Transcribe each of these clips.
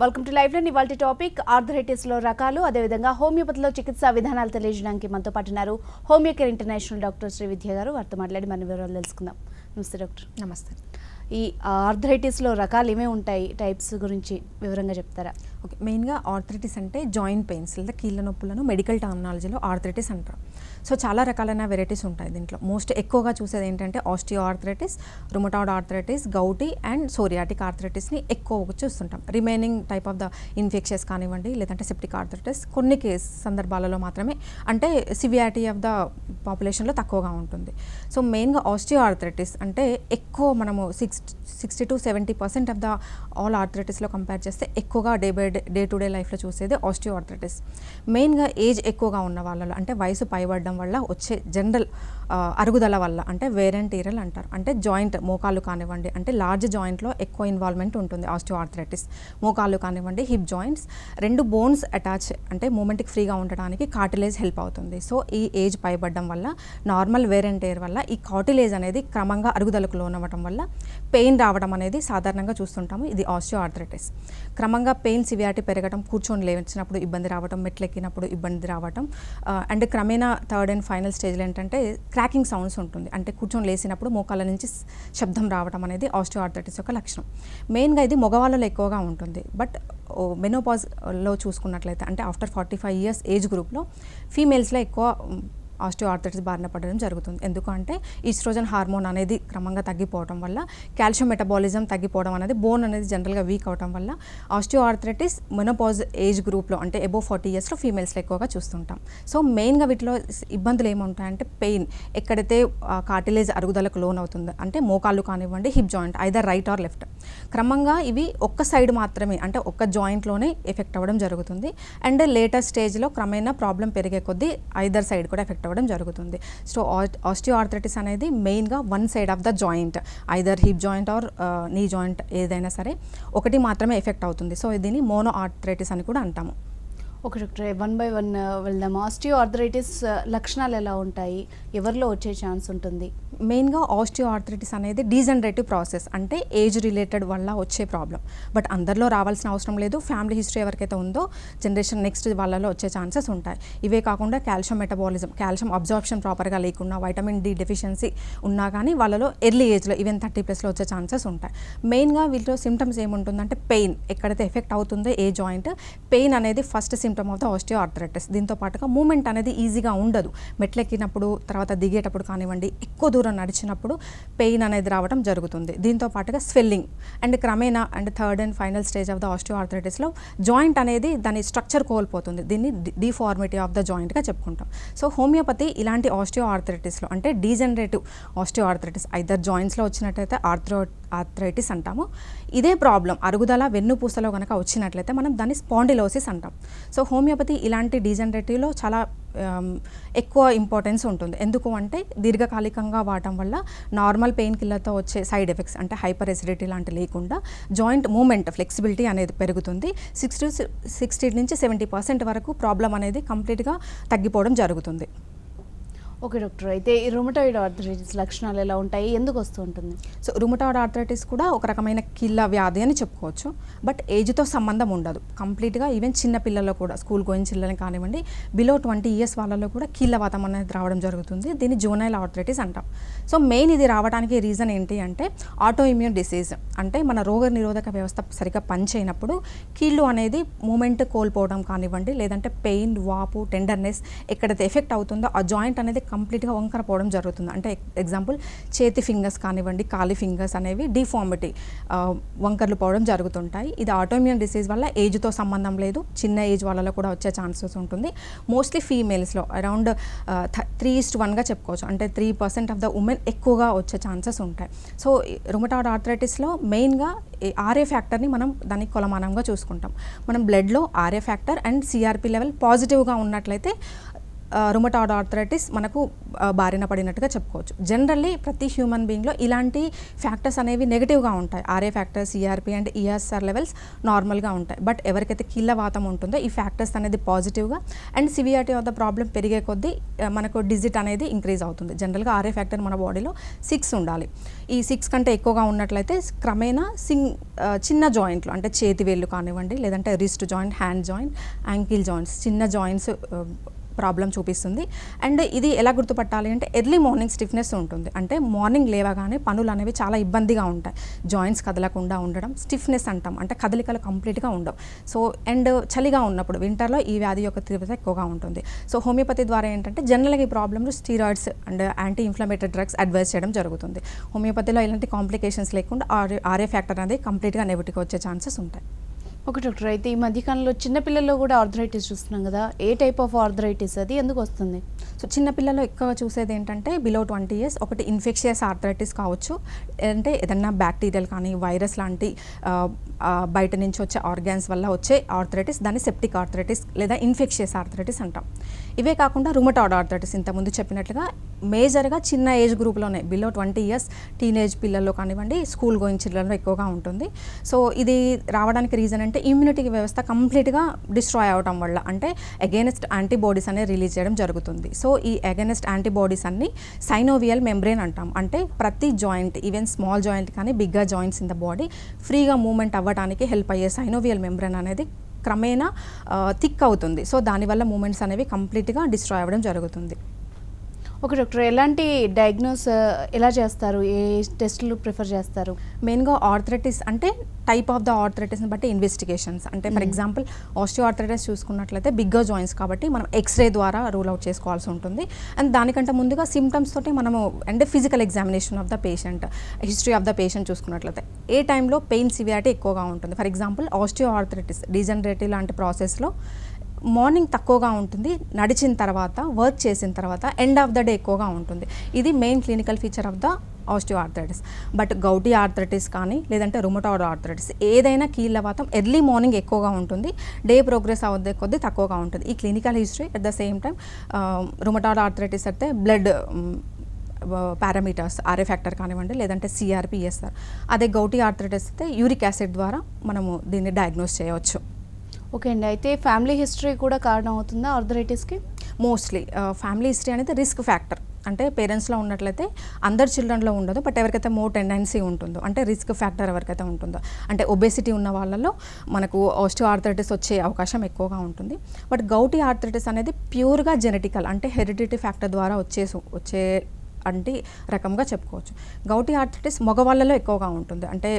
Welcome to live line. ఇవాల్టి topic arthritis లో రకాలు, అదేవిధంగా హోమియోపతిలో చికిత్సా విధానాలు తెలియజేయడానికి మనతో పాటు ఉన్నారు homoeo care international doctor Shri Vidya గారు. వారితో మాట్లాడి మన వివరాలు తెలుసుకుందాం. నమస్తే డాక్టర్. నమస్తే. ఈ ఆర్థరైటిస్ లో రకాలు ఏమేమి ఉంటాయి, టైప్స్ గురించి వివరంగా చెప్తారా? ఓకే, మెయిన్గా ఆర్థరైటిస్ అంటే జాయింట్ పెయిన్స్ లేదా కీళ్ళ నొప్పులను మెడికల్ టర్మినాలజీలో ఆర్థరైటిస్ అంటారు. సో చాలా రకాలైన వెరైటీస్ ఉంటాయి దీంట్లో. మోస్ట్ ఎక్కువగా చూసేది ఏంటంటే osteoarthritis, rheumatoid arthritis, gouty and psoriatic ఆర్థరైటిస్ని ఎక్కువ చూస్తుంటాం. Remaining type of the infections కానివ్వండి, లేదంటే సెప్టిక్ ఆర్థరైటిస్ కొన్ని సందర్భాలలో మాత్రమే, అంటే సివియారిటీ ఆఫ్ ద పాపులేషన్లో తక్కువగా ఉంటుంది. సో మెయిన్గా ఆస్టియో ఆర్థరైటిస్ అంటే ఎక్కువ మనము 60 to 70% ఆఫ్ ద ఆల్ ఆర్థరైటిస్లో కంపేర్ చేస్తే ఎక్కువగా డే టు డే లైఫ్లో చూసేది ఆస్టియో ఆర్థరైటిస్. మెయిన్గా ఏజ్ ఎక్కువగా ఉన్న వాళ్ళలో, అంటే వయసు పైబడడం వల్ల వచ్చే జనరల్ అరుగుదల వల్ల, అంటే వేర్ అండ్ టీరల్ అంటారు. అంటే జాయింట్ మోకాలు కానివ్వండి, అంటే లార్జ్ జాయింట్లో ఎక్కువ ఇన్వాల్వ్మెంట్ ఉంటుంది ఆస్టియో ఆర్థరైటిస్. మోకాలు కానివ్వండి, హిప్ జాయింట్స్, రెండు బోన్స్ అటాచ్, అంటే మూమెంట్కి ఫ్రీగా ఉండడానికి కార్టిలేజ్ హెల్ప్ అవుతుంది. సో ఈ ఏజ్ పైబడడం వల్ల, నార్మల్ వేర్ అండ్ టేర్ వల్ల ఈ కార్టిలేజ్ అనేది క్రమంగా అరుగుదలకు లోనవ్వడం వల్ల పెయిన్ రావడం అనేది సాధారణంగా చూస్తుంటాము. ఇది ఆస్టియో ఆర్థరైటిస్. క్రమంగా పెయిన్ సివియారిటీ పెరగడం, కూర్చొని లేచినప్పుడు ఇబ్బంది రావడం, మెట్లెక్కినప్పుడు ఇబ్బంది రావడం, అండ్ క్రమేణా థర్డ్ అండ్ ఫైనల్ స్టేజ్లో ఏంటంటే క్రాకింగ్ సౌండ్స్ ఉంటుంది. అంటే కూర్చొని లేచినప్పుడు మోకాళ్ళ నుంచి శబ్దం రావడం అనేది ఆస్టియో ఆర్థరైటిస్ యొక్క లక్షణం. మెయిన్గా ఇది మగవాళ్ళలో ఎక్కువగా ఉంటుంది. బట్ మెనోపాజ్లో చూసుకున్నట్లయితే, అంటే ఆఫ్టర్ 45 years ఏజ్ గ్రూప్లో ఫీమేల్స్లో ఎక్కువ ఆస్టియో ఆర్థరైటిస్ బారిన పడడం జరుగుతుంది. ఎందుకంటే ఈస్ట్రోజన్ హార్మోన్ అనేది క్రమంగా తగ్గిపోవడం వల్ల, కాల్షియం మెటబాలిజం తగ్గిపోవడం అనేది, బోన్ అనేది జనరల్గా వీక్ అవడం వల్ల ఆస్టియో ఆర్థరైటిస్ మెనోపాజ్ ఏజ్ గ్రూప్లో, అంటే అబోవ్ 40 yearsలో ఫీమేల్స్లో ఎక్కువగా చూస్తుంటాం. సో మెయిన్గా వీటిలో ఇబ్బందులు ఏముంటాయంటే పెయిన్, ఎక్కడైతే కార్టిలేజ్ అరుగుదలకు లోన్ అవుతుందో, అంటే మోకాళ్ళు కానివ్వండి, hip joint, either right are left, క్రమంగా ఇవి ఒక్క సైడ్ మాత్రమే, అంటే ఒక్క జాయింట్లోనే ఎఫెక్ట్ అవ్వడం జరుగుతుంది. అండ్ లేటర్ స్టేజ్లో క్రమేణా ప్రాబ్లం పెరిగే కొద్దీ ఐదర్ సైడ్ కూడా ఎఫెక్ట్ అవ్వడం జరుగుతుంది. సో ఆస్టియో ఆర్థరైటిస్ అనేది మెయిన్గా one side of the joint, either hip joint or knee joint, ఏదైనా సరే ఒకటి మాత్రమే ఎఫెక్ట్ అవుతుంది. సో దీన్ని మోనో ఆర్థరైటిస్ అని కూడా అంటాము. ఓకే డాక్టర్, 1 by 1 వెళ్దాం. ఆస్టియో ఆర్థరైటిస్ లక్షణాలు ఎలా ఉంటాయి, ఎవరిలో వచ్చే ఛాన్స్ ఉంటుంది? మెయిన్గా ఆస్టియో ఆర్థరైటిస్ అనేది డీజనరేటివ్ ప్రాసెస్, అంటే ఏజ్ రిలేటెడ్ వల్ల వచ్చే ప్రాబ్లం. బట్ అందరిలో రావాల్సిన అవసరం లేదు. ఫ్యామిలీ హిస్టరీ ఎవరికైతే ఉందో జనరేషన్ నెక్స్ట్ వాళ్ళలో వచ్చే ఛాన్సెస్ ఉంటాయి. ఇవే కాకుండా కాల్షియం మెటబాలిజం, కాల్షియం అబ్జార్ప్షన్ ప్రాపర్గా లేకున్నా, వైటమిన్ డి డెఫిషియన్సీ ఉన్నా కానీ వాళ్ళలో ఎర్లీ ఏజ్లో, ఈవెన్ 30+ వచ్చే ఛాన్సెస్ ఉంటాయి. మెయిన్గా వీటిలో సిమ్టమ్స్ ఏముంటుందంటే పెయిన్, ఎక్కడైతే ఎఫెక్ట్ అవుతుందో ఏ జాయింట్, పెయిన్ అనేది first symptom of the osteo arthritis. దీంతో పాటుగా మూమెంట్ అనేది ఈజీగా ఉండదు. మెట్లెక్కినప్పుడు, తర్వాత దిగేటప్పుడు కానివ్వండి, ఎక్కువ దూరం నడిచినప్పుడు పెయిన్ అనేది రావడం జరుగుతుంది. దీంతో పాటుగా స్వెల్లింగ్, అండ్ క్రమేణా and third and final stage of the osteo ఆర్థరైటిస్లో జాయింట్ అనేది దాని స్ట్రక్చర్ కోల్పోతుంది. దీన్ని డిఫార్మిటీ ఆఫ్ ద జాయింట్గా చెప్పుకుంటాం. సో హోమియోపతి ఇలాంటి ఆస్టియో ఆర్థరైటిస్లో, అంటే డీజనరేటివ్ ఆస్టియో ఆర్థరైటిస్, ఐదర్ జాయింట్స్లో వచ్చినట్లయితే ఆర్థరైటిస్ అంటాము. ఇదే ప్రాబ్లం అరుగుదల వెన్నుపూసలో కనుక వచ్చినట్లయితే మనం దాన్ని స్పాండిలోసిస్ అంటాం. సో హోమియోపతి ఇలాంటి డీజనరేటివ్లో చాలా ఎక్కువ ఇంపార్టెన్స్ ఉంటుంది. ఎందుకు అంటే దీర్ఘకాలికంగా వాడటం వల్ల నార్మల్ పెయిన్ కిల్లర్తో వచ్చే సైడ్ ఎఫెక్ట్స్, అంటే హైపర్ ఎసిడిటీ లాంటి లేకుండా జాయింట్ మూమెంట్ ఫ్లెక్సిబిలిటీ అనేది పెరుగుతుంది. 60 నుంచి 70% వరకు ప్రాబ్లం అనేది కంప్లీట్గా తగ్గిపోవడం జరుగుతుంది. ఓకే డాక్టర్, అయితే ఈ రుమటాయిడ్ ఆర్థరైటిస్ లక్షణాలు ఎలా ఉంటాయి, ఎందుకు వస్తూ ఉంటుంది? సో రుమటాయిడ్ ఆర్థరైటిస్ కూడా ఒక రకమైన కీళ్ళ వ్యాధి అని చెప్పుకోవచ్చు. బట్ ఏజ్తో సంబంధం ఉండదు. కంప్లీట్గా ఈవెన్ చిన్న పిల్లల్లో కూడా, స్కూల్ గోయింగ్ చిల్డ్రన్ కానివ్వండి, బిలో 20 years వాళ్ళలో కూడా కీళ్ళవాతం అనేది రావడం జరుగుతుంది. దీన్ని జూనైల్ ఆర్థరైటిస్ అంటాం. సో మెయిన్ ఇది రావడానికి రీజన్ ఏంటి అంటే ఆటో ఇమ్యూన్ డిసీజ్, అంటే మన రోగ నిరోధక వ్యవస్థ సరిగ్గా పనిచేయనప్పుడు కీళ్ళు అనేది మూమెంట్ కోల్పోవడం కానివ్వండి, లేదంటే పెయిన్, వాపు, టెండర్నెస్, ఎక్కడైతే ఎఫెక్ట్ అవుతుందో ఆ జాయింట్ అనేది కంప్లీట్గా వంకర పోవడం జరుగుతుంది. అంటే ఎగ్జాంపుల్ చేతి ఫింగర్స్ కానివ్వండి, కాలి ఫింగర్స్ అనేవి డిఫార్మిటీ, వంకర్లు పోవడం జరుగుతుంటాయి. ఇది ఆటోఇమ్యూన్ డిసీజ్ వల్ల ఏజ్తో సంబంధం లేదు. చిన్న ఏజ్ వాళ్ళలో కూడా వచ్చే ఛాన్సెస్ ఉంటుంది. మోస్ట్లీ ఫీమేల్స్లో అరౌండ్ 3:1గా చెప్పుకోవచ్చు. అంటే 3% ఆఫ్ ద ఉమెన్ ఎక్కువగా వచ్చే ఛాన్సెస్ ఉంటాయి. సో రుమటాయిడ్ ఆర్థరైటిస్లో మెయిన్గా ఆర్ఏ ఫ్యాక్టర్ని మనం దానికి కొలమానంగా చూసుకుంటాం. మనం బ్లడ్లో RA factor and CRP level పాజిటివ్గా ఉన్నట్లయితే రుమటాయిడ్ ఆర్థరైటిస్ మనకు బారిన పడినట్టుగా చెప్పుకోవచ్చు. జనరల్లీ ప్రతి హ్యూమన్ బీయింగ్లో ఇలాంటి ఫ్యాక్టర్స్ అనేవి నెగిటివ్గా ఉంటాయి. RA factor, CRP and ESR levels నార్మల్గా ఉంటాయి. బట్ ఎవరికైతే కీళ్ళ వాతం ఉంటుందో ఈ ఫ్యాక్టర్స్ అనేది పాజిటివ్గా and severity of the problem పెరిగే కొద్దీ మనకు డిజిట్ అనేది ఇంక్రీజ్ అవుతుంది. జనరల్గా ఆర్ఏ ఫ్యాక్టర్ మన బాడీలో 6 ఉండాలి. ఈ 6 కంటే ఎక్కువగా ఉన్నట్లయితే క్రమేణా చిన్న జాయింట్లు అంటే చేతి వేళ్ళు కానివ్వండి, లేదంటే wrist joint, hand joint, ankle joints, చిన్న జాయింట్స్ ప్రాబ్లం చూపిస్తుంది. అండ్ ఇది ఎలా గుర్తుపట్టాలి అంటే ఎర్లీ మార్నింగ్ స్టిఫ్నెస్ ఉంటుంది. అంటే మార్నింగ్ లేవగానే పనులు అనేవి చాలా ఇబ్బందిగా ఉంటాయి. జాయింట్స్ కదలకుండా ఉండడం స్టిఫ్నెస్ అంటాం. అంటే కదలికలు కంప్లీట్గా ఉండవు. సో అండ్ చలిగా ఉన్నప్పుడు వింటర్లో ఈ వ్యాధి యొక్క తీవ్రత ఎక్కువగా ఉంటుంది. సో హోమియోపతి ద్వారా ఏంటంటే జనరల్గా ఈ problems steroids and anti inflammatory drugs advice చేయడం జరుగుతుంది. హోమియోపతిలో ఇలాంటి కాంప్లికేషన్స్ లేకుండా ఆర్ఏ ఫ్యాక్టర్ అనేది కంప్లీట్గా నెగటివ్గా వచ్చే ఛాన్సెస్ ఉంటాయి. ఓకే డాక్టర్, అయితే ఈ మధ్యకాలంలో చిన్నపిల్లల్లో కూడా ఆర్థరైటిస్ చూస్తున్నాం కదా, ఏ టైప్ ఆఫ్ ఆర్థరైటిస్ అది ఎందుకు వస్తుంది? సో చిన్నపిల్లల్లో ఎక్కువగా చూసేది ఏంటంటే బిలో 20 years ఒకటి ఇన్ఫెక్షియస్ ఆర్థరైటిస్ కావచ్చు, అంటే ఏదన్నా బ్యాక్టీరియల్ కానీ వైరస్ లాంటి బయట నుంచి వచ్చే ఆర్గాన్స్ వల్ల వచ్చే ఆర్థరైటిస్, దాన్ని సెప్టిక్ ఆర్థరైటిస్ లేదా ఇన్ఫెక్షియస్ ఆర్థరైటిస్ అంటాం. ఇవే కాకుండా రుమటాయిడ్ ఆర్థరైటిస్ ఇంతకుముందు చెప్పినట్లుగా మేజర్గా చిన్న ఏజ్ గ్రూప్లోనే బిలో 20 years టీనేజ్ పిల్లల్లో కానివ్వండి, స్కూల్ గోయింగ్ చిల్డ్రన్లో ఎక్కువగా ఉంటుంది. సో ఇది రావడానికి రీజన్ అంటే ఇమ్యూనిటీ వ్యవస్థ కంప్లీట్గా డిస్ట్రాయ్ అవడం వల్ల, అంటే అగైనెస్ట్ యాంటీబాడీస్ అనేవి రిలీజ్ చేయడం జరుగుతుంది. సో ఈ అగైనెస్ట్ యాంటీబాడీస్ అన్ని సైనోవియల్ మెంబ్రెయిన్ అంటాం. అంటే ప్రతి జాయింట్, ఈవెన్ స్మాల్ జాయింట్ కానీ bigger joints in the body ఫ్రీగా మూవ్మెంట్ అవ్వడానికి హెల్ప్ అయ్యే సైనోవియల్ మెంబ్రెయిన్ అనేది క్రమేణా థిక్ అవుతుంది. సో దానివల్ల మూమెంట్స్ అనేవి కంప్లీట్గా డిస్ట్రాయ్ అవ్వడం జరుగుతుంది. ఓకే డాక్టర్, ఎలాంటి డయాగ్నోస్ ఎలా చేస్తారు, ఏ టెస్టులు ప్రిఫర్ చేస్తారు? మెయిన్గా ఆర్థరైటిస్ అంటే టైప్ ఆఫ్ ద ఆర్థరైటిస్ని బట్టి ఇన్వెస్టిగేషన్స్, అంటే ఫర్ ఎగ్జాంపుల్ ఆస్టియో ఆర్థరైటిస్ చూసుకున్నట్లయితే బిగ్గర్ జాయింట్స్ కాబట్టి మనం ఎక్స్రే ద్వారా రూల్ అవుట్ చేసుకోవాల్సి ఉంటుంది. అండ్ దానికంటే ముందుగా సిమ్టమ్స్ తోటి మనము అంటే physical examination of the patient, history of the patient చూసుకున్నట్లయితే ఏ టైంలో పెయిన్ సివియారిటీ ఎక్కువగా ఉంటుంది. For example osteo arthritis degenerative లాంటి ప్రాసెస్లో మార్నింగ్ తక్కువగా ఉంటుంది, నడిచిన తర్వాత వర్క్ చేసిన తర్వాత ఎండ్ ఆఫ్ ద డే ఎక్కువగా ఉంటుంది. ఇది main clinical feature of the osteo arthritis. But gouty arthritis కానీ లేదంటే రుమటాయిడ్ ఆర్థరైటిస్ ఏదైనా కీళ్ళవాతం ఎర్లీ మార్నింగ్ ఎక్కువగా ఉంటుంది, డే ప్రోగ్రెస్ అవ్వదే కొద్దీ తక్కువగా ఉంటుంది. ఈ clinical history at the same time rheumatoid arthritis అయితే బ్లడ్ పారామీటర్స్ ఆర్ఏ ఫ్యాక్టర్ కానివ్వండి, లేదంటే సిఆర్పి, ఈఎస్ఆర్. అదే గౌటీ ఆర్థరైటిస్ అయితే యూరిక్ యాసిడ్ ద్వారా మనము దీన్ని డయాగ్నోస్ చేయవచ్చు. ఓకే అండి, అయితే ఫ్యామిలీ హిస్టరీ కూడా కారణం అవుతుందా ఆర్థరైటిస్కి? మోస్ట్లీ ఫ్యామిలీ హిస్టరీ అనేది రిస్క్ ఫ్యాక్టర్. అంటే పేరెంట్స్లో ఉన్నట్లయితే అందరు చిల్డ్రన్లో ఉండదు, బట్ ఎవరికైతే మోర్ టెండెన్సీ ఉంటుందో, అంటే రిస్క్ ఫ్యాక్టర్ ఎవరికైతే ఉంటుందో, అంటే ఒబేసిటీ ఉన్న వాళ్ళలో మనకు ఆస్టియో ఆర్థరైటిస్ వచ్చే అవకాశం ఎక్కువగా ఉంటుంది. బట్ గౌటీ ఆర్థరైటిస్ అనేది ప్యూర్గా జెనెటికల్, అంటే హెరిడిటరీ ఫ్యాక్టర్ ద్వారా వచ్చే అంటే రకంగా చెప్పుకోవచ్చు. గౌటీ ఆర్థరైటిస్ మగవాళ్ళలో ఎక్కువగా ఉంటుంది. అంటే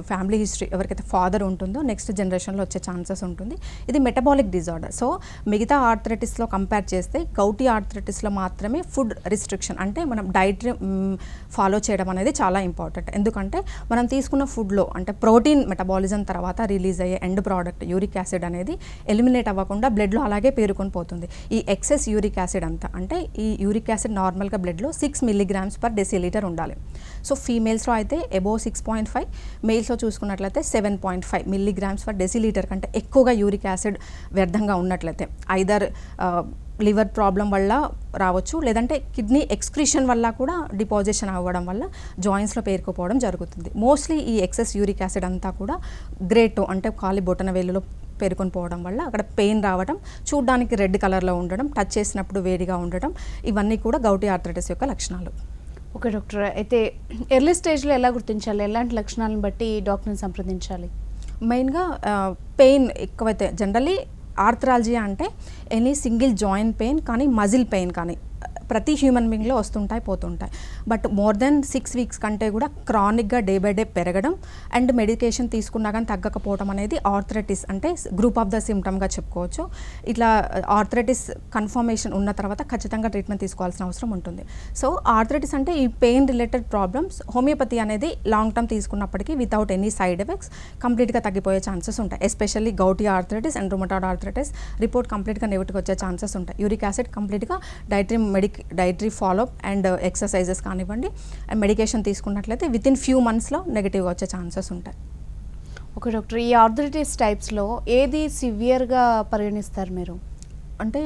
ఫ్యామిలీ హిస్టరీ ఎవరికైతే ఫాదర్ ఉంటుందో నెక్స్ట్ జనరేషన్లో వచ్చే ఛాన్సెస్ ఉంటుంది. ఇది మెటబాలిక్ డిజార్డర్. సో మిగతా ఆర్థరైటిస్లో కంపేర్ చేస్తే గౌటీ ఆర్థరైటిస్లో మాత్రమే ఫుడ్ రిస్ట్రిక్షన్, అంటే మనం డైట్ ఫాలో చేయడం అనేది చాలా ఇంపార్టెంట్. ఎందుకంటే మనం తీసుకున్న ఫుడ్లో అంటే ప్రోటీన్ మెటబాలిజం తర్వాత రిలీజ్ అయ్యే ఎండ్ ప్రోడక్ట్ యూరిక్ యాసిడ్ అనేది ఎలిమినేట్ అవ్వకుండా బ్లడ్లో అలాగే పేరుకొని పోతుంది. ఈ ఎక్సెస్ యూరిక్ యాసిడ్ అంతా, అంటే ఈ యూరిక్ యాసిడ్ నార్మల్గా బ్లడ్లో 6 mg/dL ఉండాలి. సో ఫీమేల్స్లో అయితే అబోవ్ 6.5, మేల్స్లో చూసుకున్నట్లయితే 7.5 mg/dL కంటే ఎక్కువగా యూరిక్ యాసిడ్ వ్యర్థంగా ఉన్నట్లయితే ఐదర్ లివర్ ప్రాబ్లం వల్ల రావచ్చు, లేదంటే కిడ్నీ ఎక్స్క్రీషన్ వల్ల కూడా డిపాజిషన్ అవ్వడం వల్ల జాయింట్స్లో పేరుకుపోవడం జరుగుతుంది. మోస్ట్లీ ఈ ఎక్సెస్ యూరిక్ యాసిడ్ అంతా కూడా గ్రేడ్ 2 అంటే కాలి బొటన వేలులో పేరుకొని పోవడం వల్ల అక్కడ పెయిన్ రావడం, చూడడానికి రెడ్ కలర్లో ఉండడం, టచ్ చేసినప్పుడు వేడిగా ఉండడం, ఇవన్నీ కూడా గౌటీ ఆర్థరైటిస్ యొక్క లక్షణాలు. ఓకే డాక్టర్, అయితే ఎర్లీ స్టేజ్లో ఎలా గుర్తించాలి, ఎలాంటి లక్షణాలను బట్టి డాక్టర్ని సంప్రదించాలి? మెయిన్గా పెయిన్ ఎక్కువైతే జనరల్లీ ఆర్థరాలజీ అంటే ఎనీ సింగిల్ జాయింట్ పెయిన్ కానీ మజిల్ పెయిన్ కానీ ప్రతి హ్యూమన్ బీయింగ్లో వస్తుంటాయి పోతుంటాయి. బట్ మోర్ దెన్ 6 weeks కంటే కూడా క్రానిక్గా డే బై డే పెరగడం అండ్ మెడికేషన్ తీసుకున్నా కానీ తగ్గకపోవడం అనేది ఆర్థరైటిస్ అంటే గ్రూప్ ఆఫ్ ద సిమ్టమ్గా చెప్పుకోవచ్చు. ఇట్లా ఆర్థరైటిస్ కన్ఫర్మేషన్ ఉన్న తర్వాత ఖచ్చితంగా ట్రీట్మెంట్ తీసుకోవాల్సిన అవసరం ఉంటుంది. సో ఆర్థరైటిస్ అంటే ఈ పెయిన్ రిలేటెడ్ ప్రాబ్లమ్స్ హోమియోపతి అనేది లాంగ్ టర్మ్ తీసుకున్నప్పటికీ వితౌట్ ఎనీ సైడ్ ఎఫెక్ట్స్ కంప్లీట్గా తగ్గిపోయే ఛాన్సెస్ ఉంటాయి. Especially gouty arthritis and rheumatoid arthritis report కంప్లీట్గా నెగటివ్గా వచ్చే ఛాన్సెస్ ఉంటాయి. యూరిక్ యాసిడ్ కంప్లీట్గా డైటరీ ఫాలోఅప్ అండ్ ఎక్సర్సైజెస్ కానివ్వండి అండ్ మెడికేషన్ తీసుకున్నట్లయితే వితిన్ ఫ్యూ మంత్స్లో నెగిటివ్గా వచ్చే ఛాన్సెస్ ఉంటాయి. ఓకే డాక్టర్, ఈ ఆర్థరైటిస్ టైప్స్లో ఏది సివియర్గా పరిగణిస్తారు మీరు? అంటే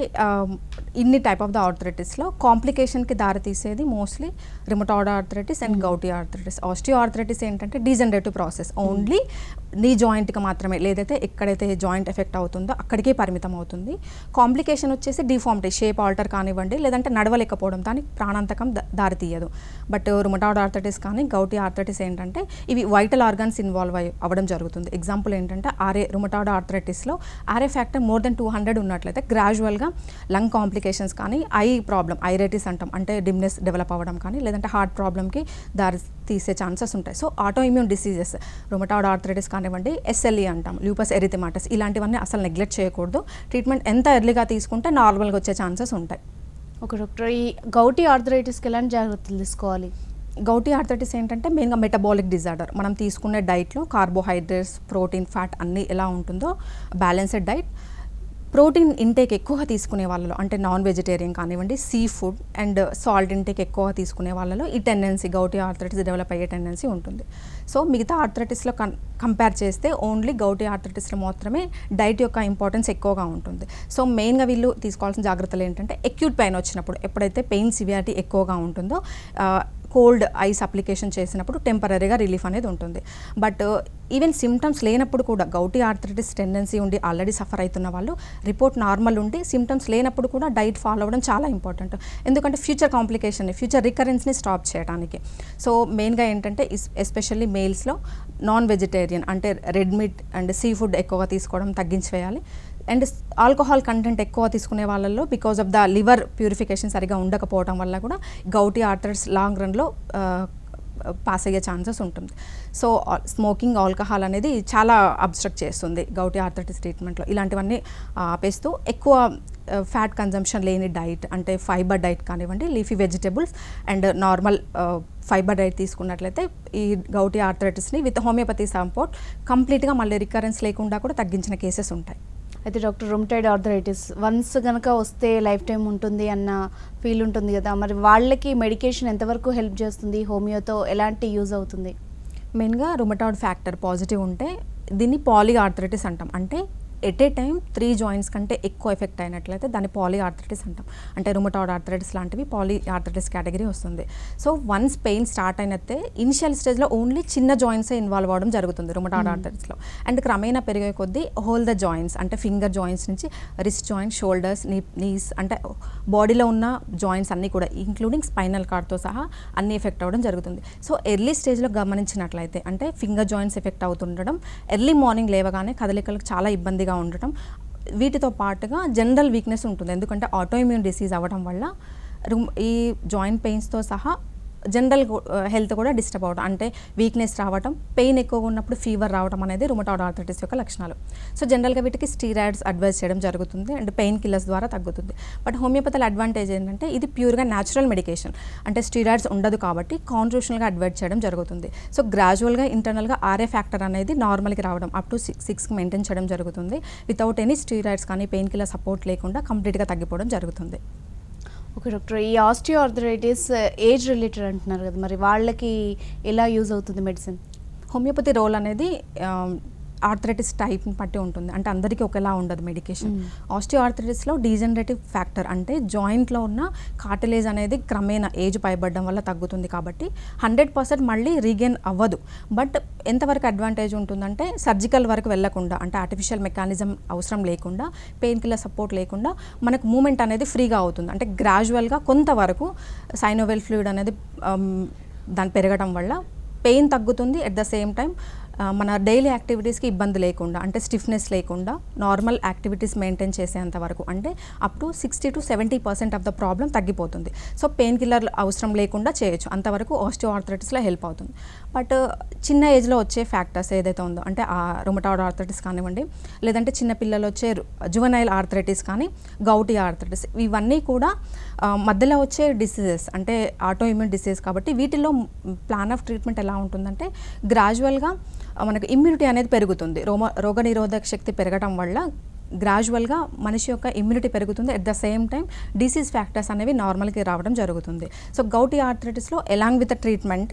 ఇన్ని టైప్ ఆఫ్ ద ఆర్థరైటిస్లో కాంప్లికేషన్కి దారితీసేది mostly rheumatoid arthritis and gouty arthritis. Osteo arthritis ఏంటంటే డీజనరేటివ్ ప్రాసెస్, ఓన్లీ నీ జాయింట్కి మాత్రమే, లేదైతే ఎక్కడైతే జాయింట్ ఎఫెక్ట్ అవుతుందో అక్కడికే పరిమితం అవుతుంది. కాంప్లికేషన్ వచ్చేసి డిఫార్మిటీ, షేప్ ఆల్టర్ కానివ్వండి, లేదంటే నడవలేకపోవడం, దానికి ప్రాణాంతకం దారితీయదు. బట్ రుమటాయిడ్ ఆర్థరైటిస్ కానీ గౌటీ ఆర్థరైటిస్ ఏంటంటే ఇవి వైటల్ ఆర్గన్స్ ఇన్వాల్వ్ అవ్వడం జరుగుతుంది. ఎగ్జాంపుల్ ఏంటంటే రుమటాయిడ్ ఆర్థరైటిస్లో ఆర్ఏ ఫ్యాక్టర్ మోర్ దెన్ 200 ఉన్నట్లయితే గ్రాడ్యువల్గా లంగ్ కాంప్లికేషన్స్ కానీ, ఐ ప్రాబ్లం, ఐరైటిస్ అంటాం, అంటే డిమ్నెస్ డెవలప్ అవ్వడం కానీ, లేదంటే హార్ట్ ప్రాబ్లమ్కి దారి తీసే ఛాన్సెస్ ఉంటాయి. So auto immune diseases, rheumatoid arthritis కానివ్వండి, ఎస్ఎల్ఈ అంటాం, లూపస్ ఎరిథెమాటస్, ఇలాంటివన్నీ అసలు నెగ్లెక్ట్ చేయకూడదు. ట్రీట్మెంట్ ఎంత ఎర్లీగా తీసుకుంటే నార్మల్గా వచ్చే ఛాన్సెస్ ఉంటాయి. ఒక డాక్టర్, ఈ గౌటీ ఆర్థరైటిస్కి ఎలాంటి జాగ్రత్తలు తీసుకోవాలి? గౌటీ ఆర్థరైటిస్ ఏంటంటే మెయిన్గా మెటబాలిక్ డిజార్డర్. మనం తీసుకునే డైట్లో కార్బోహైడ్రేట్స్, ప్రోటీన్, ఫ్యాట్ అన్నీ ఎలా ఉంటుందో బ్యాలెన్స్డ్ డైట్. ప్రోటీన్ ఇంటేక్ ఎక్కువగా తీసుకునే వాళ్ళలో, అంటే నాన్ వెజిటేరియన్ కానివ్వండి, sea food and salt intake ఎక్కువగా తీసుకునే వాళ్ళలో ఈ టెండెన్సీ, గౌటీ ఆర్థరైటిస్ డెవలప్ అయ్యే టెండెన్సీ ఉంటుంది. సో మిగతా ఆర్థరైటిస్లో కంపేర్ చేస్తే ఓన్లీ గౌటీ ఆర్థరైటిస్లో మాత్రమే డైట్ యొక్క ఇంపార్టెన్స్ ఎక్కువగా ఉంటుంది. సో మెయిన్గా వీళ్ళు తీసుకోవాల్సిన జాగ్రత్తలు ఏంటంటే అక్యూట్ పెయిన్ వచ్చినప్పుడు, ఎప్పుడైతే పెయిన్ సివియారిటీ ఎక్కువగా ఉంటుందో, కోల్డ్ ఐస్ అప్లికేషన్ చేసినప్పుడు టెంపరీగా రిలీఫ్ అనేది ఉంటుంది. బట్ ఈవెన్ సిమ్టమ్స్ లేనప్పుడు కూడా, గౌటీ ఆర్థరైటిస్ టెండెన్సీ ఉండి ఆల్రెడీ సఫర్ అవుతున్న వాళ్ళు రిపోర్ట్ నార్మల్ ఉండి సిమ్టమ్స్ లేనప్పుడు కూడా డైట్ ఫాలో అవ్వడం చాలా ఇంపార్టెంట్. ఎందుకంటే ఫ్యూచర్ కాంప్లికేషన్ని, ఫ్యూచర్ రికరెన్స్ని స్టాప్ చేయడానికి. సో మెయిన్గా ఏంటంటే ఎస్పెషల్లీ మేల్స్లో నాన్ వెజిటేరియన్, అంటే red meat and sea food ఎక్కువగా తీసుకోవడం తగ్గించివేయాలి. అండ్ ఆల్కహాల్ కంటెంట్ ఎక్కువ తీసుకునే వాళ్ళల్లో because of the liver purification సరిగా ఉండకపోవడం వల్ల కూడా గౌటీ ఆర్థరైటిస్ లాంగ్ రన్లో పాస్ అయ్యే ఛాన్సెస్ ఉంటుంది. సో స్మోకింగ్, ఆల్కహాల్ అనేది చాలా అబ్స్ట్రక్ట్ చేస్తుంది గౌటీ ఆర్థరైటిస్ ట్రీట్మెంట్లో. ఇలాంటివన్నీ ఆపేస్తూ ఎక్కువ ఫ్యాట్ కన్జంప్షన్ లేని డైట్, అంటే ఫైబర్ డైట్ కానివ్వండి, leafy vegetables and normal fibre diet తీసుకున్నట్లయితే ఈ గౌటీ ఆర్థరైటిస్ని విత్ హోమియోపతి సపోర్ట్ కంప్లీట్గా మళ్ళీ రికరెన్స్ లేకుండా కూడా తగ్గించిన కేసెస్ ఉంటాయి. అయితే డాక్టర్, రుమటాయిడ్ ఆర్థరైటిస్ వన్స్ కనుక వస్తే లైఫ్ టైం ఉంటుంది అన్న ఫీల్ ఉంటుంది కదా, మరి వాళ్ళకి మెడికేషన్ ఎంతవరకు హెల్ప్ చేస్తుంది? హోమియోతో ఎలాంటి యూజ్ అవుతుంది? మెయిన్గా రుమటాయిడ్ ఫ్యాక్టర్ పాజిటివ్ ఉంటే దీన్ని పాలీ ఆర్థరైటిస్ అంటాం. అంటే ఎట్ ఏ టైం 3 జాయింట్స్ కంటే ఎక్కువ ఎఫెక్ట్ అయినట్లయితే దాన్ని పాలీ ఆర్థరైటిస్ అంటాం. అంటే రుమటాయిడ్ ఆర్థరైటిస్ లాంటివి పాలీ ఆర్థరైటిస్ కేటగిరీ వస్తుంది. సో వన్స్ పెయిన్ స్టార్ట్ అయినట్టే ఇనిషియల్ స్టేజ్లో ఓన్లీ చిన్న జాయింట్సే ఇన్వాల్వ్ అవ్వడం జరుగుతుంది రుమటాయిడ్ ఆర్థరైటిస్లో. అండ్ క్రమేణా పెరిగే కొద్దీ హోల్ ద జాయింట్స్, అంటే ఫింగర్ జాయింట్స్ నుంచి రిస్ట్ జాయింట్, షోల్డర్స్, నీస్, అంటే బాడీలో ఉన్న జాయింట్స్ అన్నీ కూడా ఇంక్లూడింగ్ స్పైనల్ కార్డ్తో సహా అన్నీ ఎఫెక్ట్ అవ్వడం జరుగుతుంది. సో ఎర్లీ స్టేజ్లో గమనించినట్లయితే, అంటే ఫింగర్ జాయింట్స్ ఎఫెక్ట్ అవుతుండడం, ఎర్లీ మార్నింగ్ లేవగానే కదలికలకు చాలా ఇబ్బందిగా ఉండటం, వీటితో పాటుగా జనరల్ వీక్నెస్ ఉంటుంది. ఎందుకంటే ఆటో ఇమ్యూన్ డిసీజ్ అవ్వడం వల్ల ఈ జాయింట్ పెయిన్స్తో సహా జనరల్ హెల్త్ కూడా డిస్టర్బ్ అవ్వడం, అంటే వీక్నెస్ రావడం, పెయిన్ ఎక్కువగా ఉన్నప్పుడు ఫీవర్ రావడం అనేది రుమటాయిడ్ ఆర్థరైటిస్ యొక్క లక్షణాలు. సో జనరల్గా వీటికి స్టీరాయిడ్స్ అడ్వైజ్ చేయడం జరుగుతుంది అండ్ పెయిన్ కిల్లర్స్ ద్వారా తగ్గుతుంది. బట్ హోమియోపతిలో అడ్వాంటేజ్ ఏంటంటే ఇది ప్యూర్గా న్యాచురల్ మెడికేషన్, అంటే స్టీరాయిడ్స్ ఉండదు కాబట్టి కాన్స్టిట్యూషనల్గా అడ్వైజ్ చేయడం జరుగుతుంది. సో గ్రాడ్యువల్గా ఇంటర్నల్గా ఆర్ఏ ఫ్యాక్టర్ అనేది నార్మల్కి రావడం, అప్ టు 6కి మెయింటైన్ చేయడం జరుగుతుంది. వితౌట్ ఎనీ స్టీరాయిడ్స్ కానీ పెయిన్ కిల్లర్ సపోర్ట్ లేకుండా కంప్లీట్గా తగ్గిపోవడం జరుగుతుంది. ఓకే డాక్టర్, ఈ ఆస్టియో ఆర్థరైటిస్ ఏజ్ రిలేటెడ్ అంటున్నారు కదా, మరి వాళ్ళకి ఎలా యూజ్ అవుతుంది మెడిసిన్? హోమియోపతి రోల్ అనేది ఆర్థరైటిస్ టైప్ని బట్టి ఉంటుంది, అంటే అందరికీ ఒకేలా ఉండదు మెడికేషన్. ఆస్టియో ఆర్థరైటిస్లో డీజనరేటివ్ ఫ్యాక్టర్, అంటే జాయింట్లో ఉన్న కార్టిలేజ్ అనేది క్రమేణా ఏజ్ పైబడడం వల్ల తగ్గుతుంది కాబట్టి 100% మళ్ళీ రీగెయిన్ అవ్వదు. బట్ ఎంతవరకు అడ్వాంటేజ్ ఉంటుందంటే సర్జికల్ వరకు వెళ్లకుండా, అంటే ఆర్టిఫిషియల్ మెకానిజం అవసరం లేకుండా, పెయిన్ కిల్లర్ సపోర్ట్ లేకుండా మనకు మూమెంట్ అనేది ఫ్రీగా అవుతుంది. అంటే గ్రాడ్యువల్గా కొంతవరకు సైనోవెల్ ఫ్లూయిడ్ అనేది దాని పెరగడం వల్ల పెయిన్ తగ్గుతుంది. ఎట్ ద సేమ్ టైం మన డైలీ యాక్టివిటీస్కి ఇబ్బంది లేకుండా, అంటే స్టిఫ్నెస్ లేకుండా నార్మల్ యాక్టివిటీస్ మెయింటైన్ చేసేంత వరకు, అంటే up to 60 to 70% of the problem తగ్గిపోతుంది. సో పెయిన్ కిల్లర్ అవసరం లేకుండా చేయొచ్చు, అంతవరకు ఆస్టియో ఆర్థరైటిస్లో హెల్ప్ అవుతుంది. బట్ చిన్న ఏజ్లో వచ్చే ఫ్యాక్టర్స్ ఏదైతే ఉందో, అంటే రుమటాయిడ్ ఆర్థరైటిస్ కానివ్వండి, లేదంటే చిన్నపిల్లలు వచ్చే జువెనైల్ ఆర్థరైటిస్ కానీ, గౌటీ ఆర్థరైటిస్, ఇవన్నీ కూడా మధ్యలో వచ్చే డిసీజెస్, అంటే ఆటో ఇమ్యూన్ డిసీజ్ కాబట్టి వీటిల్లో ప్లాన్ ఆఫ్ ట్రీట్మెంట్ ఎలా ఉంటుందంటే గ్రాడ్యువల్గా మనకు ఇమ్యూనిటీ అనేది పెరుగుతుంది. రోగనిరోధక శక్తి పెరగడం వల్ల గ్రాడ్యువల్గా మనిషి యొక్క ఇమ్యూనిటీ పెరుగుతుంది. At the same time disease factors అనేవి నార్మల్కి రావడం జరుగుతుంది. సో గౌటీ ఆర్థరైటిస్లో ఎలాంగ్ విత్ ట్రీట్మెంట్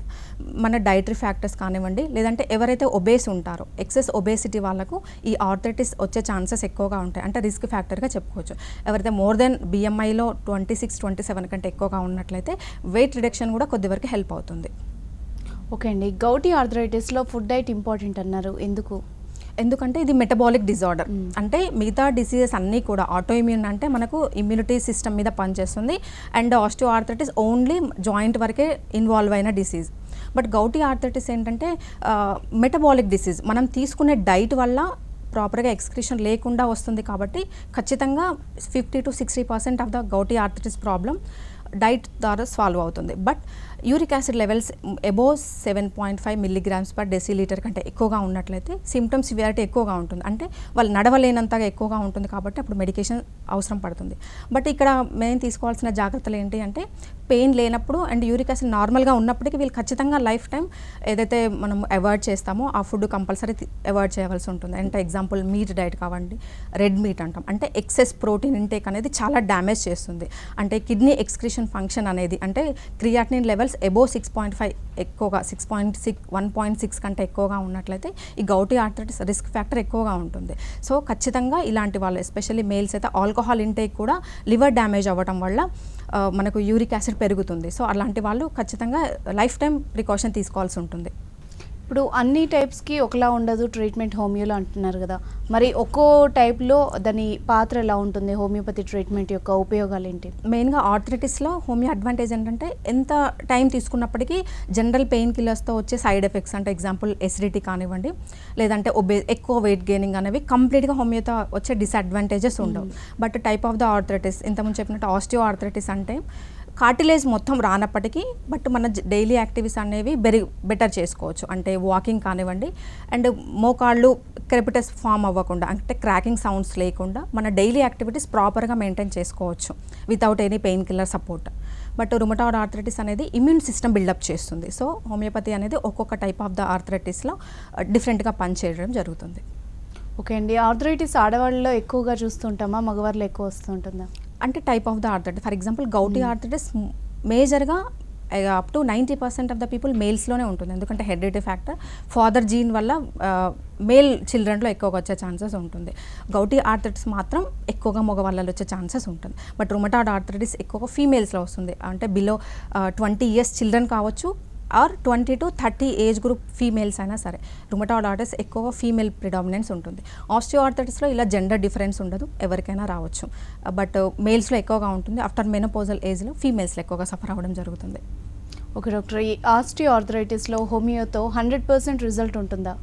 మన డైటరీ ఫ్యాక్టర్స్ కానివ్వండి, లేదంటే ఎవరైతే ఒబేస్ ఉంటారో ఎక్సెస్ ఒబేసిటీ వాళ్ళకు ఈ ఆర్థరైటిస్ వచ్చే ఛాన్సెస్ ఎక్కువగా ఉంటాయి. అంటే రిస్క్ ఫ్యాక్టర్గా చెప్పుకోవచ్చు. ఎవరైతే మోర్ దెన్ BMIలో 26-27 కంటే ఎక్కువగా ఉన్నట్లయితే వెయిట్ రిడక్షన్ కూడా కొద్దివరకు హెల్ప్ అవుతుంది. ఓకే అండి, గౌటీ ఆర్థరైటిస్లో ఫుడ్ డైట్ ఇంపార్టెంట్ అన్నారు, ఎందుకు? ఎందుకంటే ఇది మెటబాలిక్ డిజార్డర్. అంటే మిగతా డిసీజెస్ అన్నీ కూడా ఆటోఇమ్యూన్ అంటే మనకు ఇమ్యూనిటీ సిస్టమ్ మీద పనిచేస్తుంది, and osteo arthritis only joint వరకే ఇన్వాల్వ్ అయిన డిసీజ్. బట్ గౌటీ ఆర్థరైటిస్ ఏంటంటే మెటబాలిక్ డిసీజ్. మనం తీసుకునే డైట్ వల్ల ప్రాపర్గా ఎక్స్క్రీషన్ లేకుండా వస్తుంది. కాబట్టి ఖచ్చితంగా 50-60% of the gouty arthritis problem diet ద్వారా సాల్వ్ అవుతుంది. But uric acid levels above 7.5 mg/dL కంటే ఎక్కువగా ఉన్నట్లయితే సిమ్టమ్స్ సివియారిటీ ఎక్కువగా ఉంటుంది. అంటే వాళ్ళు నడవలేనంతగా ఎక్కువగా ఉంటుంది కాబట్టి అప్పుడు మెడికేషన్ అవసరం పడుతుంది. బట్ ఇక్కడ మేము తీసుకోవాల్సిన జాగ్రత్తలు ఏంటి అంటే పెయిన్ లేనప్పుడు అండ్ యూరిక్ యాసిడ్ నార్మల్గా ఉన్నప్పటికీ వీళ్ళు ఖచ్చితంగా లైఫ్ టైం ఏదైతే మనం అవాయిడ్ చేస్తామో ఆ ఫుడ్ కంపల్సరీ అవాయిడ్ చేయవలసి ఉంటుంది. అంటే ఎగ్జాంపుల్ మీట్ డైట్ కావండి, రెడ్ మీట్ అంటాం. అంటే ఎక్సెస్ ప్రోటీన్ ఇంటేక్ అనేది చాలా డ్యామేజ్ చేస్తుంది. అంటే కిడ్నీ ఎక్స్క్రీషన్ ఫంక్షన్ అనేది, అంటే క్రియాటినిన్ లెవెల్స్ అబోవ్ 6.5 ఎక్కువగా 1.6 కంటే ఎక్కువగా ఉన్నట్లయితే ఈ గౌటీ ఆర్థరైటిస్ రిస్క్ ఫ్యాక్టర్ ఎక్కువగా ఉంటుంది. సో ఖచ్చితంగా ఇలాంటి వాళ్ళు ఎస్పెషల్లీ మేల్స్ అయితే ఆల్కహాల్ ఇంటేక్ కూడా లివర్ డ్యామేజ్ అవ్వడం వల్ల మనకు యూరిక్ యాసిడ్ పెరుగుతుంది. సో అలాంటి వాళ్ళు ఖచ్చితంగా లైఫ్ టైం ప్రికాషన్ తీసుకోవాల్సి ఉంటుంది. ఇప్పుడు అన్ని టైప్స్కి ఒకలా ఉండదు ట్రీట్మెంట్ హోమియోలో అంటున్నారు కదా, మరి ఒక్కో టైప్లో దాని పాత్ర ఎలా ఉంటుంది? హోమియోపతి ట్రీట్మెంట్ యొక్క ఉపయోగాలు ఏంటి? మెయిన్గా ఆర్థరైటిస్లో హోమియో అడ్వాంటేజ్ ఏంటంటే ఎంత టైం తీసుకున్నప్పటికీ జనరల్ పెయిన్ కిల్లర్స్తో వచ్చే సైడ్ ఎఫెక్ట్స్, అంటే ఎగ్జాంపుల్ ఎసిడిటీ కానివ్వండి, లేదంటే ఎక్కువ వెయిట్ గెయినింగ్ అనేవి కంప్లీట్గా హోమియోతో వచ్చే డిసడ్వాంటేజెస్ ఉండవు. But type of the arthritis ఇంతకుముందు చెప్పినట్టు ఆస్టియో ఆర్థరైటిస్ అంటే కార్టిలేజ్ మొత్తం రానప్పటికీ బట్ మన డైలీ యాక్టివిటీస్ అనేవి బెటర్ చేసుకోవచ్చు. అంటే వాకింగ్ కానివ్వండి, అండ్ మోకాళ్ళు క్రెపిటస్ ఫామ్ అవ్వకుండా, అంటే క్రాకింగ్ సౌండ్స్ లేకుండా మన డైలీ యాక్టివిటీస్ ప్రాపర్గా మెయింటైన్ చేసుకోవచ్చు without any pain killer support. But rheumatoid arthritis అనేది ఇమ్యూన్ సిస్టమ్ బిల్డప్ చేస్తుంది. సో హోమియోపతి అనేది ఒక్కొక్క టైప్ ఆఫ్ ద ఆర్థరైటిస్లో డిఫరెంట్గా పనిచేయడం జరుగుతుంది. ఓకే అండి, ఆర్థరైటిస్ ఆడవాళ్ళలో ఎక్కువగా చూస్తుంటామా, మగవారిలో ఎక్కువ వస్తుంటుందా? అంటే type of the arthritis. For example gouty arthritis మేజర్గా up to 90% of the people మేల్స్లోనే ఉంటుంది. ఎందుకంటే హెరిడిటరీ ఫ్యాక్టర్ ఫాదర్ జీన్ వల్ల మేల్ చిల్డ్రన్లో ఎక్కువగా వచ్చే ఛాన్సెస్ ఉంటుంది. గౌటీ ఆర్థరైటిస్ మాత్రం ఎక్కువగా మగవాళ్ళలో వచ్చే ఛాన్సెస్ ఉంటుంది. బట్ రుమటాయిడ్ ఆర్థరైటిస్ ఎక్కువగా ఫీమేల్స్లో వస్తుంది. అంటే బిలో 20 years చిల్డ్రన్ కావచ్చు or 20 to 30 age group females అయినా సరే రుమటాయిడ్ ఆర్థరైటిస్ ఎక్కువగా ఫీమేల్ ప్రిడామినెన్స్ ఉంటుంది. ఆస్టియో ఆర్థరైటిస్లో ఇలా జెండర్ డిఫరెన్స్ ఉండదు, ఎవరికైనా రావచ్చు. బట్ మేల్స్లో ఎక్కువగా ఉంటుంది. ఆఫ్టర్ మెనోపోజల్ ఏజ్లో ఫీమేల్స్లో ఎక్కువగా సఫర్ అవ్వడం జరుగుతుంది. ఓకే డాక్టర్, ఈ ఆస్టియో ఆర్థరైటిస్లో హోమియోతో 100% రిజల్ట్ ఉంటుందా?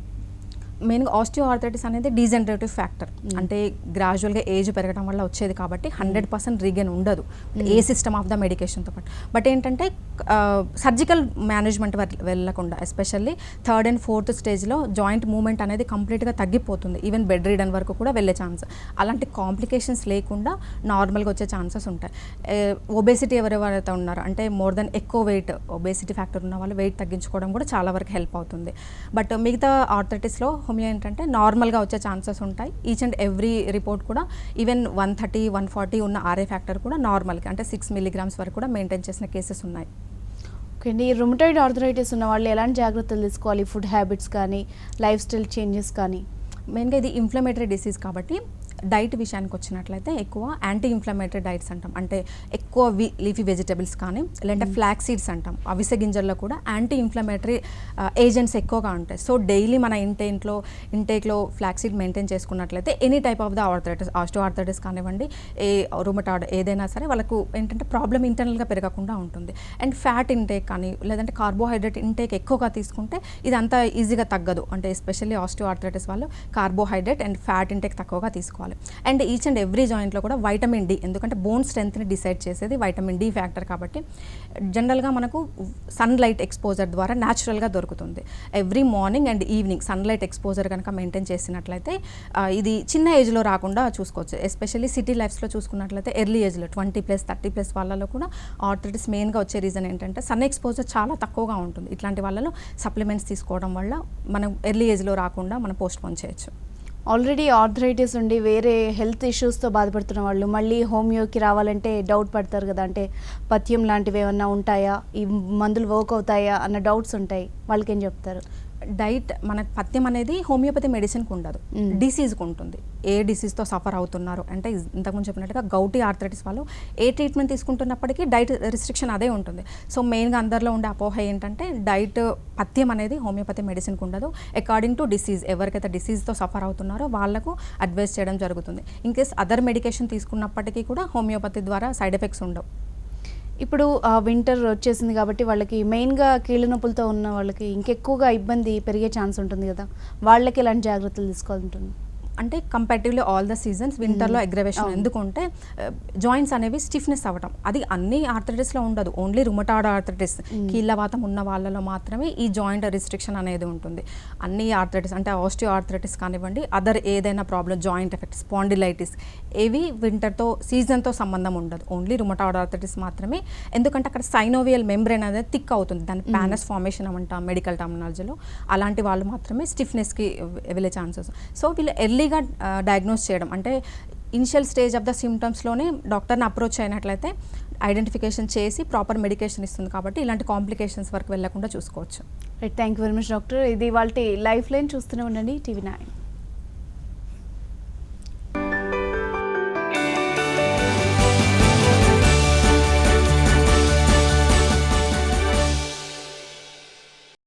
మెయిన్గా ఆస్టియో ఆర్థరైటిస్ అనేది డీజనరేటివ్ ఫ్యాక్టర్. అంటే గ్రాడ్యువల్గా ఏజ్ పెరగడం వల్ల వచ్చేది కాబట్టి 100% రీగెన్ ఉండదు ఏ సిస్టమ్ ఆఫ్ ద మెడికేషన్తో పాటు. బట్ ఏంటంటే సర్జికల్ మేనేజ్మెంట్ వెళ్ళకుండా ఎస్పెషల్లీ 3rd and 4th స్టేజ్లో జాయింట్ మూవ్మెంట్ అనేది కంప్లీట్గా తగ్గిపోతుంది. ఈవెన్ బెడ్ రీడన్ వరకు కూడా వెళ్ళే ఛాన్స్. అలాంటి కాంప్లికేషన్స్ లేకుండా నార్మల్గా వచ్చే ఛాన్సెస్ ఉంటాయి. ఒబేసిటీ ఎవరెవరైతే ఉన్నారో, అంటే మోర్ దెన్ ఎక్కువ వెయిట్ ఒబేసిటీ ఫ్యాక్టర్ ఉన్న వాళ్ళు వెయిట్ తగ్గించుకోవడం కూడా చాలా వరకు హెల్ప్ అవుతుంది. బట్ మిగతా ఆర్థరైటిస్లో హోమియో ఏంటంటే నార్మల్గా వచ్చే ఛాన్సెస్ ఉంటాయి. ఈచ్ అండ్ ఎవ్రీ రిపోర్ట్ కూడా ఈవెన్ 130-140 ఉన్న ఆర్ఏ ఫ్యాక్టర్ కూడా నార్మల్గా అంటే 6 mg వరకు కూడా మెయింటైన్ చేసిన కేసెస్ ఉన్నాయి. ఓకే అండి, రుమటాయిడ్ ఆర్థరైటిస్ ఉన్న వాళ్ళు ఎలాంటి జాగ్రత్తలు తీసుకోవాలి? ఫుడ్ హ్యాబిట్స్ కానీ, లైఫ్ స్టైల్ చేంజెస్ కానీ? మెయిన్గా ఇది ఇన్ఫ్లమేటరీ డిసీజ్ కాబట్టి డైట్ విషయానికి వచ్చినట్లయితే ఎక్కువ యాంటీ ఇన్ఫ్లమేటరీ డైట్స్ అంటాం. అంటే ఎక్కువ లీఫీ వెజిటబుల్స్ కానీ, లేదంటే ఫ్లాక్ సీడ్స్ అంటాం, అవిసె గింజల్లో కూడా యాంటీ ఇన్ఫ్లమేటరీ ఏజెంట్స్ ఎక్కువగా ఉంటాయి. సో డైలీ మన ఇంటేక్లో ఫ్లాక్ సీడ్ మెయింటైన్ చేసుకున్నట్లయితే any type of the arthritis, osteo arthritis కానివ్వండి, రుమటాయిడ్ ఏదైనా సరే వాళ్ళకు ఏంటంటే ప్రాబ్లం ఇంటర్నల్గా పెరగకుండా ఉంటుంది. అండ్ ఫ్యాట్ ఇంటేక్ కానీ, లేదంటే కార్బోహైడ్రేట్ ఇంటేక్ ఎక్కువగా తీసుకుంటే ఇది అంత ఈజీగా తగ్గదు. అంటే ఎస్పెషల్లీ ఆస్టియో ఆర్థరైటిస్ వాళ్ళు కార్బోహైడ్రేట్ అండ్ ఫ్యాట్ ఇంటేక్ తక్కువగా తీసుకోవాలి. అండ్ ఈచ్ అండ్ ఎవ్రీ జాయింట్లో కూడా వైటమిన్ డి, ఎందుకంటే బోన్ స్ట్రెంత్ని డిసైడ్ చేసేది వైటమిన్ డి ఫ్యాక్టర్ కాబట్టి జనరల్గా మనకు సన్లైట్ ఎక్స్పోజర్ ద్వారా న్యాచురల్గా దొరుకుతుంది. Every morning and evening sunlight exposure కనుక మెయింటైన్ చేసినట్లయితే ఇది చిన్న ఏజ్లో రాకుండా చూసుకోవచ్చు. ఎస్పెషల్లీ సిటీ లైఫ్స్లో చూసుకున్నట్లయితే ఎర్లీ ఏజ్లో 20+, 30+ వాళ్ళలో కూడా ఆర్థరైటిస్ మెయిన్గా వచ్చే రీజన్ ఏంటంటే సన్ ఎక్స్పోజర్ చాలా తక్కువగా ఉంటుంది. ఇట్లాంటి వాళ్ళలో సప్లిమెంట్స్ తీసుకోవడం వల్ల మనం ఎర్లీ ఏజ్లో రాకుండా మనం పోస్ట్ పోన్ చేయొచ్చు. ఆల్రెడీ ఆర్థరైటిస్ ఉండి వేరే హెల్త్ ఇష్యూస్తో బాధపడుతున్న వాళ్ళు మళ్ళీ హోమియోకి రావాలంటే డౌట్ పడతారు కదా, అంటే పథ్యం లాంటివి ఏమన్నా ఉంటాయా, ఈ మందులు వర్క్ అవుతాయా అన్న డౌట్స్ ఉంటాయి, వాళ్ళకి ఏం చెప్తారు? డైట్ మనకు పథ్యం అనేది హోమియోపతి మెడిసిన్కి ఉండదు, డిసీజ్కి ఉంటుంది. ఏ డిసీజ్తో సఫర్ అవుతున్నారు అంటే ఇంతకుముందు చెప్పినట్టుగా గౌటీ ఆర్థరైటిస్ వాళ్ళు ఏ ట్రీట్మెంట్ తీసుకుంటున్నప్పటికీ డైట్ రిస్ట్రిక్షన్ అదే ఉంటుంది. సో మెయిన్గా అందరిలో ఉండే అపోహ ఏంటంటే డైట్ పథ్యం అనేది హోమియోపతి మెడిసిన్కి ఉండదు. అకార్డింగ్ టు డిసీజ్, ఎవరికైతే డిసీజ్తో సఫర్ అవుతున్నారో వాళ్ళకు అడ్వైస్ చేయడం జరుగుతుంది. ఇన్ కేస్ అదర్ మెడికేషన్ తీసుకున్నప్పటికీ కూడా హోమియోపతి ద్వారా సైడ్ ఎఫెక్ట్స్ ఉండవు. ఇప్పుడు వింటర్ వచ్చేసింది కాబట్టి వాళ్ళకి మెయిన్గా కీళ్ళ నొప్పులతో ఉన్న వాళ్ళకి ఇంకెక్కువగా ఇబ్బంది పెరిగే ఛాన్స్ ఉంటుంది కదా, వాళ్ళకి ఎలాంటి జాగ్రత్తలు తీసుకోవాలి ఉంటుంది? అంటే కంపారిటివ్లీ ఆల్ ద సీజన్స్ వింటర్లో అగ్రవేషన్ ఎందుకంటే జాయింట్స్ అనేవి స్టిఫ్నెస్ అవ్వటం, అది అన్ని ఆర్థరైటిస్లో ఉండదు. ఓన్లీ రుమటాయిడ్ ఆర్థరైటిస్ కీళ్ళవాతం ఉన్న వాళ్ళలో మాత్రమే ఈ జాయింట్ రిస్ట్రిక్షన్ అనేది ఉంటుంది. అన్ని ఆర్థరైటిస్ అంటే ఆస్టియో ఆర్థరైటిస్ కానివ్వండి, అదర్ ఏదైనా ప్రాబ్లం జాయింట్ ఎఫెక్ట్ స్పాండిలైటిస్ ఏవి వింటర్తో సీజన్తో సంబంధం ఉండదు, ఓన్లీ రుమటాయిడ్ ఆర్థరైటిస్ మాత్రమే. ఎందుకంటే అక్కడ సైనోవియల్ మెంబ్రేన్ అనేది థిక్ అవుతుంది, దాన్ని ప్యానస్ ఫార్మేషన్ అంటాం మెడికల్ టర్మినాలజీలో. అలాంటి వాళ్ళు మాత్రమే స్టిఫ్నెస్కి వెళ్ళే ఛాన్సెస్. సో వీళ్ళు ఎర్లీగా డయాగ్నోస్ చేయడం అంటే ఇనిషియల్ స్టేజ్ ఆఫ్ ద సిమ్టమ్స్లోనే డాక్టర్ని అప్రోచ్ అయినట్లయితే ఐడెంటిఫికేషన్ చేసి ప్రాపర్ మెడికేషన్ ఇస్తుంది కాబట్టి ఇలాంటి కాంప్లికేషన్స్ వరకు వెళ్లకుండా చూసుకోవచ్చు. Right, thank you very much doctor. ఇది వాళ్ళ లైఫ్ లైన్ చూస్తూనే ఉండండి టీవీ 9.